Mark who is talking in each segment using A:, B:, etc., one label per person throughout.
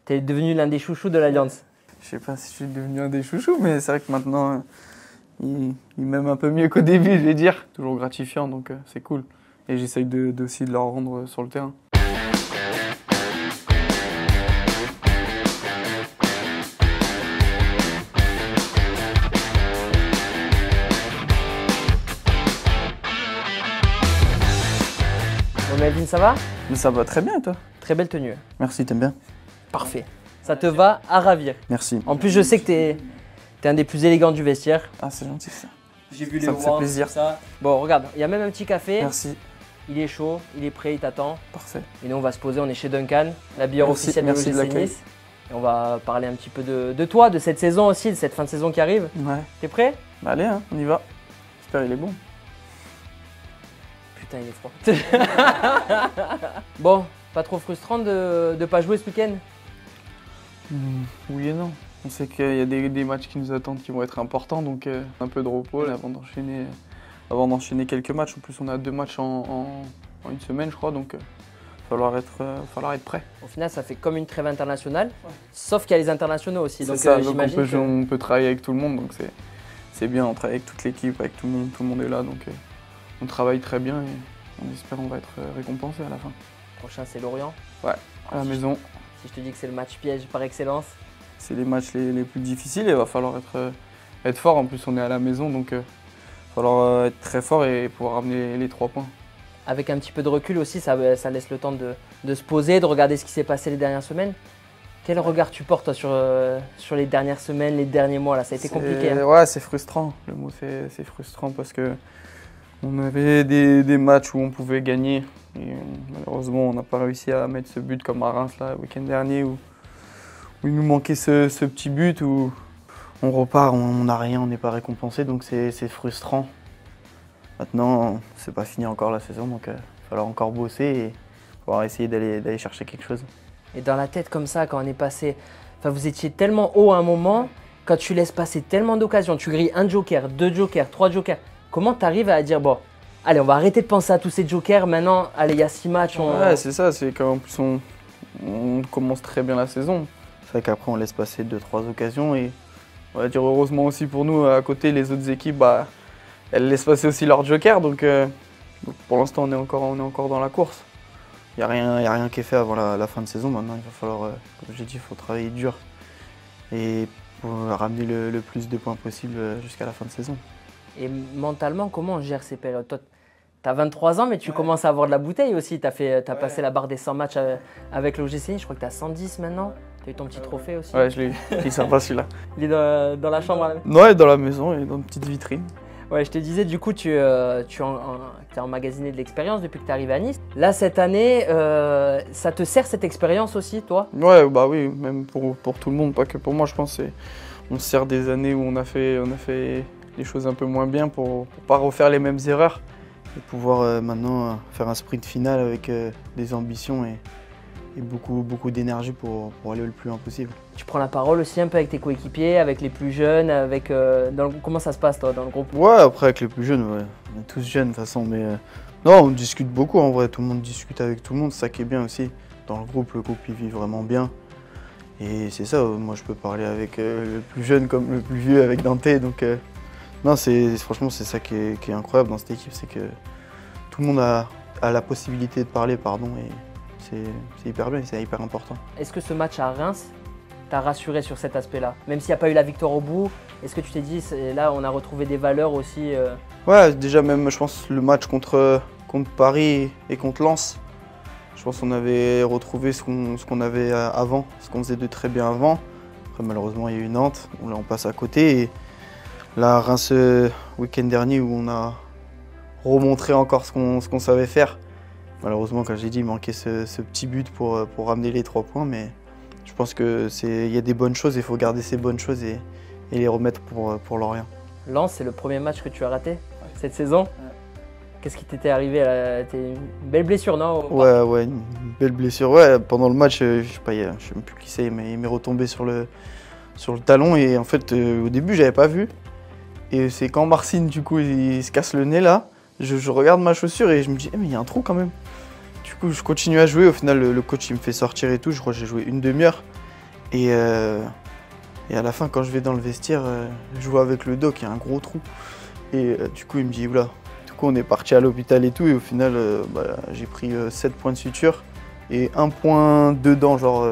A: Tu es devenu l'un des chouchous de l'Alliance.
B: Je sais pas si je suis devenu un des chouchous, mais c'est vrai que maintenant, il m'aime un peu mieux qu'au début, je vais dire. Toujours gratifiant, donc c'est cool. Et j'essaye aussi de leur rendre sur le terrain.
A: Bon, Melvin, ça va?
B: Mais ça va très bien, toi?
A: Très belle tenue.
B: Merci, t'aimes bien?
A: Parfait. Ça te va à ravir.
B: Merci.
A: En plus, je sais que t'es un des plus élégants du vestiaire.
B: Ah, c'est gentil ça.
A: J'ai vu les
B: Ça me fait plaisir.
A: ça. Bon, regarde, il y a même un petit café.
B: Merci.
A: Il est chaud, il est prêt, il t'attend.
B: Parfait.
A: Et nous, on va se poser, on est chez Duncan, la bière officielle de
B: merci de
A: l'OGC
B: l'accueil.
A: Nice. Et on va parler un petit peu de toi, de cette saison aussi, de cette fin de saison qui arrive.
B: Ouais.
A: T'es prêt?
B: Bah allez, hein, on y va. J'espère qu'il est bon.
A: Putain, il est froid. Bon, pas trop frustrant de pas jouer ce week-end?
B: Oui et non. On sait qu'il y a des matchs qui nous attendent qui vont être importants, donc un peu de repos là, avant d'enchaîner quelques matchs. En plus, on a 2 matchs en une semaine, je crois, donc il va falloir être prêt.
A: Au final, ça fait comme une trêve internationale, sauf qu'il y a les internationaux aussi. Donc,
B: C'est ça, donc
A: j'imagine
B: on peut travailler avec tout le monde, donc c'est bien. On travaille avec toute l'équipe, avec tout le monde est là, donc on travaille très bien et on espère qu'on va être récompensé à la fin.
A: prochain, c'est Lorient.
B: Ouais, à la maison.
A: Si je te dis que c'est le match piège par excellence.
B: C'est les matchs les plus difficiles et il va falloir être fort. En plus, on est à la maison, donc il va falloir être très fort et pouvoir ramener les 3 points.
A: Avec un petit peu de recul aussi, ça laisse le temps de se poser, de regarder ce qui s'est passé les dernières semaines. Quel regard tu portes toi, sur les dernières semaines, les derniers mois là? Ça a été compliqué. Hein.
B: Ouais, c'est frustrant. Le mot c'est frustrant parce que on avait des matchs où on pouvait gagner. Et malheureusement, on n'a pas réussi à mettre ce but comme à Reims là, le week-end dernier où il nous manquait ce petit but où on repart, on n'a rien, on n'est pas récompensé, donc c'est frustrant. Maintenant, c'est pas fini encore la saison, donc il va falloir encore bosser et pouvoir essayer d'aller chercher quelque chose.
A: Et dans la tête comme ça, quand on est passé, enfin vous étiez tellement haut à un moment, quand tu laisses passer tellement d'occasions, tu grilles un joker, 2 jokers, 3 jokers, comment tu arrives à dire bon, allez, on va arrêter de penser à tous ces jokers, maintenant, allez, il y a 6 matchs.
B: Ouais, c'est ça, c'est qu'en plus on commence très bien la saison. C'est vrai qu'après on laisse passer 2-3 occasions et on va dire heureusement aussi pour nous, à côté, les autres équipes, bah, elles laissent passer aussi leurs jokers, donc pour l'instant on est encore dans la course. Il n'y a rien qui est fait avant la fin de saison. Maintenant, il va falloir, comme j'ai dit, il faut travailler dur et pour ramener le plus de points possible jusqu'à la fin de saison.
A: Et mentalement, comment on gère ces périodes? Toi, tu as 23 ans, mais tu commences à avoir de la bouteille aussi. Tu as passé la barre des 100 matchs avec l'OGC. Je crois que tu as 110 maintenant. Tu as eu ton petit trophée aussi.
B: Ouais, je l'ai eu. Il est sympa celui-là.
A: Il est dans la chambre.
B: Ouais, dans la maison et dans une petite vitrine.
A: Ouais, je te disais, du coup, tu as emmagasiné de l'expérience depuis que tu es arrivé à Nice. Là, cette année, ça te sert cette expérience aussi, toi?
B: Ouais, bah oui, même pour tout le monde, pas que pour moi, je pense. On se sert des années où on a fait les choses un peu moins bien pour pas refaire les mêmes erreurs. Et pouvoir maintenant faire un sprint final avec des ambitions et beaucoup d'énergie pour aller le plus loin possible.
A: Tu prends la parole aussi un peu avec tes coéquipiers, avec les plus jeunes, comment ça se passe toi dans le groupe?
B: Ouais, après avec les plus jeunes, ouais. On est tous jeunes de toute façon, mais non, on discute beaucoup en vrai, tout le monde discute avec tout le monde, c'est ça qui est bien aussi. Dans le groupe il vit vraiment bien. Et c'est ça, moi je peux parler avec le plus jeune comme le plus vieux avec Dante, donc non, franchement c'est ça qui est incroyable dans cette équipe, c'est que tout le monde a la possibilité de parler, et c'est hyper bien et c'est hyper important.
A: Est-ce que ce match à Reims t'a rassuré sur cet aspect-là? Même s'il n'y a pas eu la victoire au bout, est-ce que tu t'es dit, là on a retrouvé des valeurs aussi
B: Ouais, déjà même je pense le match contre Paris et contre Lens, je pense qu'on avait retrouvé ce qu'on avait avant, ce qu'on faisait de très bien avant. Après malheureusement il y a eu Nantes, là on passe à côté. Et là Reims week-end dernier où on a remontré encore ce qu'on savait faire. Malheureusement, comme j'ai dit, il manquait ce petit but pour ramener les 3 points, mais je pense qu'il y a des bonnes choses, il faut garder ces bonnes choses et les remettre pour Lorient.
A: Lens, c'est le premier match que tu as raté cette saison. Qu'est-ce qui t'était arrivé là? Une belle blessure, non?
B: Ouais, une belle blessure. Ouais, pendant le match, je sais même plus qui c'est, mais il m'est retombé sur le talon et en fait, au début, j'avais pas vu. Et c'est quand Marcin, du coup, il se casse le nez là, je regarde ma chaussure et je me dis, mais il y a un trou quand même. Du coup, je continue à jouer. Au final, le coach il me fait sortir et tout. Je crois que j'ai joué une demi-heure. Et à la fin, quand je vais dans le vestiaire, je vois avec le doc, il y a un gros trou. Et du coup, il me dit, oula. Du coup, on est parti à l'hôpital et tout. Et au final, j'ai pris 7 points de suture et 1 point dedans. Genre,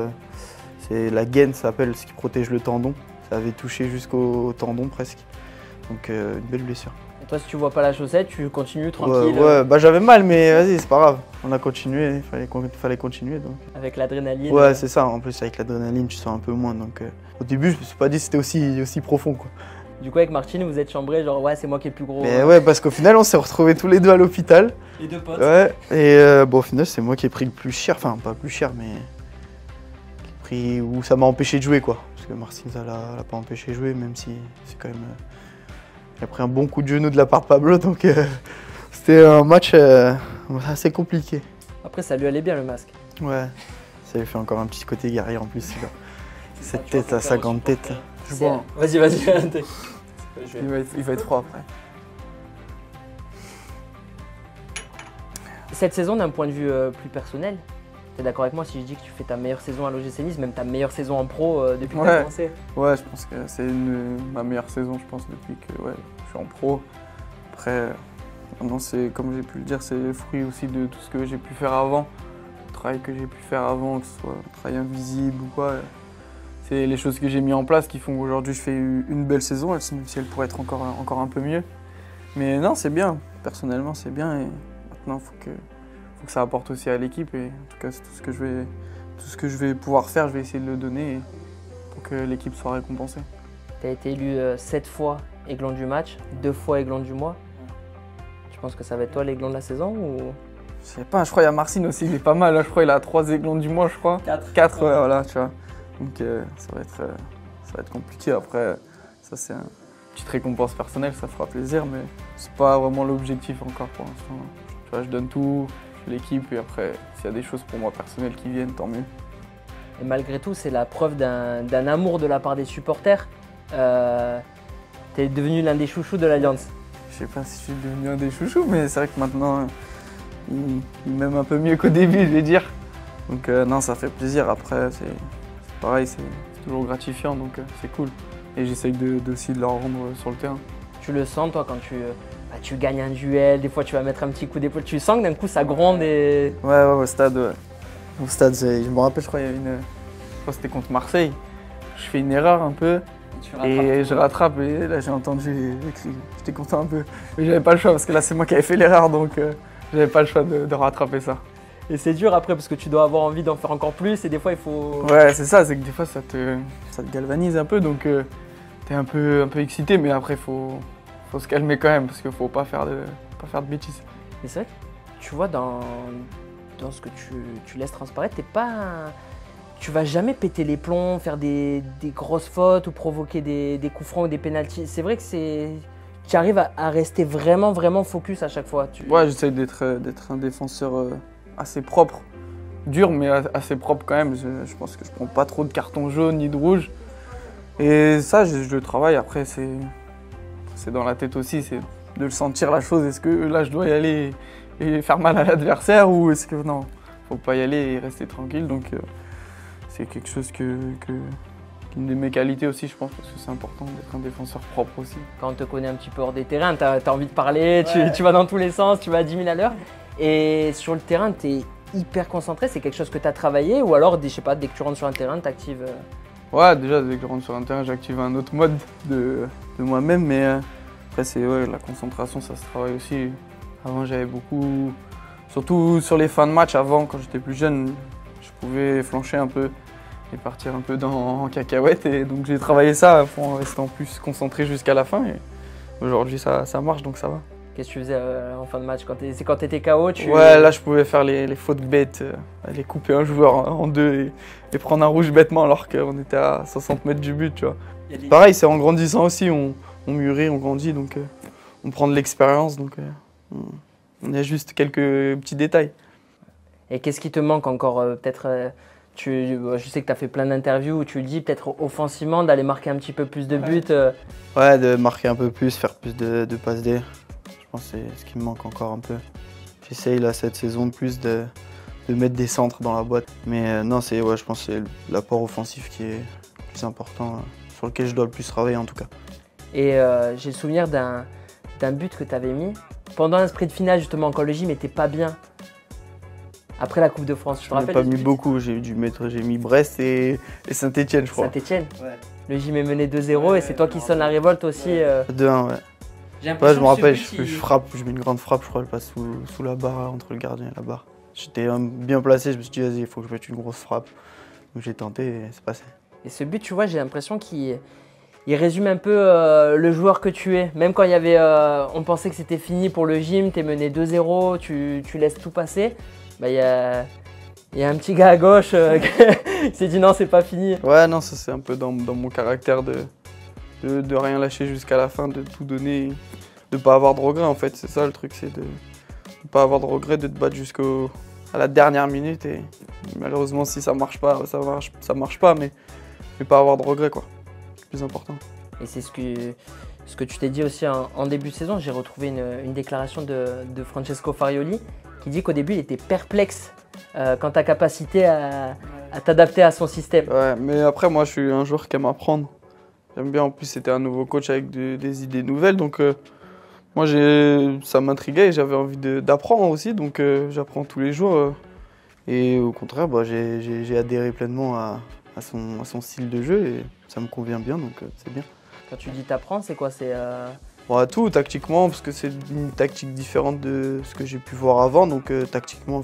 B: c'est la gaine, ça s'appelle, ce qui protège le tendon. Ça avait touché jusqu'au tendon presque. Donc, une belle blessure.
A: Et toi, si tu vois pas la chaussette, tu continues tranquille.
B: Ouais, j'avais mal, mais vas-y, c'est pas grave. On a continué, il fallait continuer. Donc.
A: Avec l'adrénaline.
B: Ouais, c'est ça. En plus, avec l'adrénaline, tu sens un peu moins. Donc, au début, je me suis pas dit que c'était aussi profond, quoi.
A: Du coup, avec Martine, vous êtes chambrés, genre, ouais, c'est moi qui est le plus gros.
B: Mais ouais, parce qu'au final, on s'est retrouvés tous les deux à l'hôpital.
A: Les 2 potes.
B: Ouais, et au final, c'est moi qui ai pris le plus cher. Enfin, pas plus cher, mais. Où ça m'a empêché de jouer, quoi. Parce que Martine, ça l'a pas empêché de jouer, même si c'est quand même. Il a pris un bon coup de genou de la part de Pablo, donc c'était un match assez compliqué.
A: Après, ça lui allait bien le masque.
B: Ouais, ça lui fait encore un petit côté guerrier en plus. Cette tête, là, sa grande tête.
A: Vas-y.
C: Il va être froid après.
A: Cette saison, d'un point de vue plus personnel, t'es d'accord avec moi si je dis que tu fais ta meilleure saison à l'OGC Nice, même ta meilleure saison en pro depuis que t'as commencé?
C: Ouais, je pense que c'est ma meilleure saison, je pense, depuis que je suis en pro. Après, maintenant, comme j'ai pu le dire, c'est le fruit aussi de tout ce que j'ai pu faire avant. Le travail que j'ai pu faire avant, que ce soit un travail invisible ou quoi. C'est les choses que j'ai mis en place qui font qu'aujourd'hui je fais une belle saison, même si elle pourrait être encore un peu mieux. Mais non, c'est bien. Personnellement, c'est bien. Et maintenant, il faut que ça apporte aussi à l'équipe. Et en tout cas, c'est tout ce que je vais pouvoir faire, je vais essayer de le donner pour que l'équipe soit récompensée.
A: Tu as été élu 7 fois aiglon du match, 2 fois aiglon du mois. Tu penses que ça va être toi l'aiglon de la saison ou...
C: Je sais pas, je crois qu'il y a Marcine aussi, il est pas mal. Là, je crois qu'il a 3 aiglons du mois, je crois. 4, ouais, voilà, tu vois. Donc ça va être compliqué. Après, ça c'est une petite récompense personnelle, ça fera plaisir, mais c'est pas vraiment l'objectif encore pour l'instant. Tu vois, je donne tout, je fais l'équipe, et après, s'il y a des choses pour moi personnelles qui viennent, tant mieux.
A: Et malgré tout, c'est la preuve d'un amour de la part des supporters. T'es devenu l'un des chouchous de l'Alliance.
C: Je sais pas si je suis devenu un des chouchous, mais c'est vrai que maintenant, il m'aime un peu mieux qu'au début, je vais dire. Donc non, ça fait plaisir. Après, c'est pareil, c'est toujours gratifiant, donc c'est cool. Et j'essaye aussi de leur rendre sur le terrain.
A: Tu le sens, toi, quand tu gagnes un duel, des fois tu vas mettre un petit coup d'épaule, tu sens que d'un coup ça gronde et...
B: Ouais, au stade, ouais. Au stade, je me rappelle,
C: Je crois qu'il y a je crois que c'était contre Marseille. Je fais une erreur un peu et je rattrape et là j'ai entendu, j'étais content un peu. Mais j'avais pas le choix parce que là c'est moi qui avais fait l'erreur, donc j'avais pas le choix de rattraper ça.
A: Et c'est dur après parce que tu dois avoir envie d'en faire encore plus et des fois il faut...
C: Ouais, c'est ça, c'est que des fois ça te galvanise un peu, donc t'es un peu excité, mais après faut se calmer quand même parce qu'il faut pas faire de bêtises.
A: Mais c'est vrai que tu vois dans ce que tu laisses transparaître, tu vas jamais péter les plombs, faire des grosses fautes ou provoquer des coups francs ou des pénaltys. C'est vrai que tu arrives à rester vraiment focus à chaque fois.
C: Ouais, j'essaye d'être un défenseur assez propre, dur mais assez propre quand même. Je pense que je prends pas trop de cartons jaunes ni de rouges. Et ça, je le travaille. Après, c'est dans la tête aussi, c'est de le sentir la chose. Est-ce que là, je dois y aller et faire mal à l'adversaire ou est-ce que non, faut pas y aller et rester tranquille. Donc c'est quelque chose une de mes qualités aussi, je pense, parce que c'est important d'être un défenseur propre aussi.
A: Quand on te connaît un petit peu hors des terrains, tu as envie de parler, ouais. tu vas dans tous les sens, tu vas à 10 000 à l'heure. Et sur le terrain, tu es hyper concentré, c'est quelque chose que tu as travaillé ou alors, je sais pas, dès que tu rentres sur un terrain, tu actives...
C: Ouais, déjà, dès que je rentre sur un terrain, j'active un autre mode de moi-même, mais après, c'est la concentration, ça se travaille aussi. Avant, j'avais beaucoup, surtout sur les fins de match, avant, quand j'étais plus jeune, je pouvais flancher un peu et partir un peu en cacahuète. Et donc, j'ai travaillé ça en restant plus concentré jusqu'à la fin. Et aujourd'hui, ça marche, donc ça va.
A: Qu'est-ce que tu faisais en fin de match? C'est quand tu étais KO?
C: Ouais, là je pouvais faire les fautes bêtes, aller couper un joueur en deux et prendre un rouge bêtement alors qu'on était à 60 mètres du but, tu vois. Pareil, c'est en grandissant aussi, on mûrit, on grandit, donc on prend de l'expérience, donc on ajuste quelques petits détails.
A: Et qu'est-ce qui te manque encore peut-être je sais que tu as fait plein d'interviews où tu le dis, peut-être offensivement, d'aller marquer un petit peu plus de buts.
B: Ouais, de marquer un peu plus, faire plus de passes D. Je pense que c'est ce qui me manque encore un peu. J'essaye là cette saison de plus de de mettre des centres dans la boîte. Mais non, ouais, je pense que c'est l'apport offensif qui est le plus important, sur lequel je dois le plus travailler en tout cas.
A: Et j'ai le souvenir d'un but que tu avais mis pendant un sprint final, justement, quand le gym n'était pas bien. Après la Coupe de France, je me rappelle.
B: Je n'ai pas mis beaucoup, j'ai mis Brest et Saint-Etienne, je crois.
A: Saint-Etienne. Ouais. Le gym est mené 2-0 et c'est toi qui sonne la révolte aussi.
B: 2-1, ouais. Ouais, je me rappelle, je frappe, je mets une grande frappe, je crois, elle passe sous la barre, entre le gardien et la barre. J'étais bien placé, je me suis dit, vas-y, il faut que je mette une grosse frappe. Donc j'ai tenté et c'est passé. Et
A: ce but, tu vois, j'ai l'impression qu'il résume un peu le joueur que tu es. Même quand il y avait, on pensait que c'était fini pour le gym, tu es mené 2-0, tu laisses tout passer. Bah, il y a un petit gars à gauche qui s'est dit non, c'est pas fini.
B: Ouais, non, ça c'est un peu dans mon caractère de rien lâcher jusqu'à la fin, de tout donner, de pas avoir de regrets en fait. C'est ça le truc, c'est de pas avoir de regrets, de te battre jusqu'à la dernière minute. Et malheureusement, si ça marche pas, ça marche pas, mais pas avoir de regrets quoi. C'est le plus important. Et
A: c'est ce que tu t'es dit aussi en début de saison. J'ai retrouvé une déclaration de Francesco Farioli qui dit qu'au début, il était perplexe quant à ta capacité à t'adapter à son système.
C: Ouais, mais après, moi, je suis un joueur qui aime apprendre. J'aime bien, en plus, c'était un nouveau coach avec des idées nouvelles. Donc, moi, ça m'intriguait et j'avais envie d'apprendre aussi. Donc, j'apprends tous les jours. Et au contraire, bah, j'ai adhéré pleinement à son style de jeu et ça me convient bien, donc c'est bien.
A: Quand tu dis t'apprends, c'est quoi?
B: Bon, tout, tactiquement, parce que c'est une tactique différente de ce que j'ai pu voir avant. Donc, tactiquement,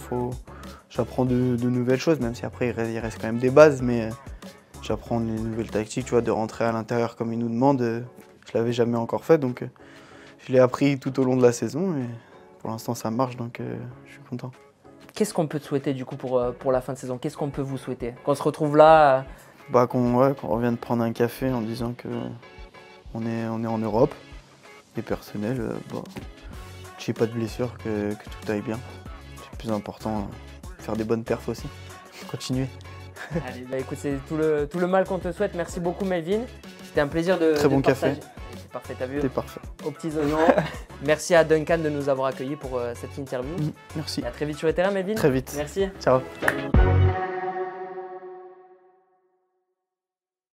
B: j'apprends de nouvelles choses, même si après, il reste quand même des bases. Mais j'apprends des nouvelles tactiques, tu vois, de rentrer à l'intérieur comme il nous demande. Je l'avais jamais encore fait, donc je l'ai appris tout au long de la saison. Et pour l'instant, ça marche, donc je suis content.
A: Qu'est-ce qu'on peut te souhaiter du coup pour la fin de saison? Qu'est-ce qu'on peut vous souhaiter? Qu'on se retrouve là
B: Bah, qu'on revienne prendre un café en disant qu'on est en Europe. Et personnel, bah, j'ai pas de blessure, que tout aille bien. C'est le plus important, faire des bonnes perfs aussi. Continuer.
A: Allez, bah écoute, c'est tout le mal qu'on te souhaite. Merci beaucoup Melvin. C'était un plaisir de
B: Très bon café.
A: C'est parfait, t'as vu?
B: C'était parfait.
A: Aux petits oignons. Merci à Duncan de nous avoir accueillis pour cette interview.
B: Merci.
A: Et à très vite sur les terrains, Melvin.
B: Très vite.
A: Merci.
B: Ciao.
A: Salut.